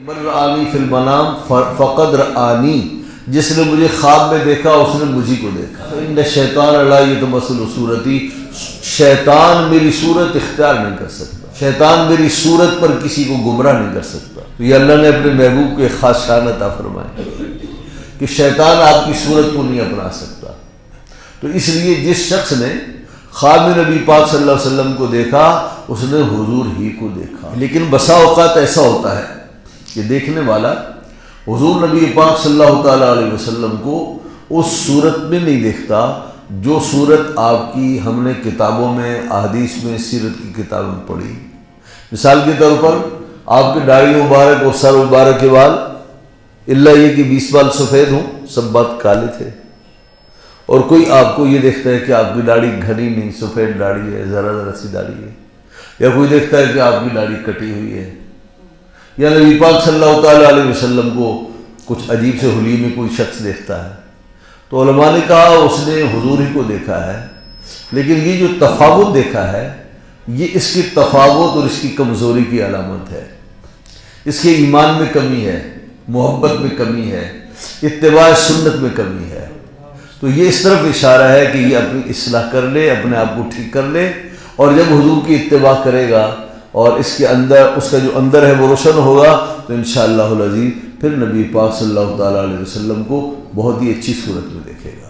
من رآنی فی المنام فقد رآنی، جس نے مجھے خواب میں دیکھا اس نے مجھے کو دیکھا۔ ان الشیطان لا یتمثل صورتی، شیطان میری صورت اختیار نہیں کر سکتا، شیطان میری صورت پر کسی کو گمراہ نہیں کر سکتا۔ تو یہ اللہ نے اپنے محبوب کو ایک خاص شان عطا فرمائی کہ شیطان آپ کی صورت کو نہیں اپنا سکتا۔ تو اس لیے جس شخص نے خواب میں نبی پاک صلی اللہ علیہ وسلم کو دیکھا اس نے حضور ہی کو دیکھا۔ لیکن بسا اوقات ایسا ہوتا ہے کہ دیکھنے والا حضور نبی پاک صلی اللہ تعالیٰ علیہ وسلم کو اس صورت میں نہیں دیکھتا جو صورت آپ کی ہم نے کتابوں میں، احادیث میں، سیرت کی کتابوں میں پڑھی۔ مثال کے طور پر آپ کے داڑھی مبارک اور سر مبارک کے بال، اللہ یہ کہ 20 بال سفید ہوں، سب بات کالے تھے، اور کوئی آپ کو یہ دیکھتا ہے کہ آپ کی داڑھی گھنی نہیں، سفید داڑھی ہے، ذرا ذرا سی داڑھی ہے، یا کوئی دیکھتا ہے کہ آپ کی داڑھی کٹی ہوئی ہے، یا نبی پاک صلی اللہ تعالیٰ علیہ وسلم کو کچھ عجیب سے حلی میں کوئی شخص دیکھتا ہے، تو علماء نے کہا اس نے حضور ہی کو دیکھا ہے۔ لیکن یہ جو تفاوت دیکھا ہے یہ اس کی تفاوت اور اس کی کمزوری کی علامت ہے، اس کے ایمان میں کمی ہے، محبت میں کمی ہے، اتباع سنت میں کمی ہے۔ تو یہ اس طرف اشارہ ہے کہ یہ اپنی اصلاح کر لے، اپنے آپ کو ٹھیک کر لے، اور جب حضور کی اتباع کرے گا اور اس کے اندر، اس کا جو اندر ہے وہ روشن ہوگا، تو انشاءاللہ العزیز پھر نبی پاک صلی اللہ تعالیٰ علیہ وسلم کو بہت ہی اچھی صورت میں دیکھے گا۔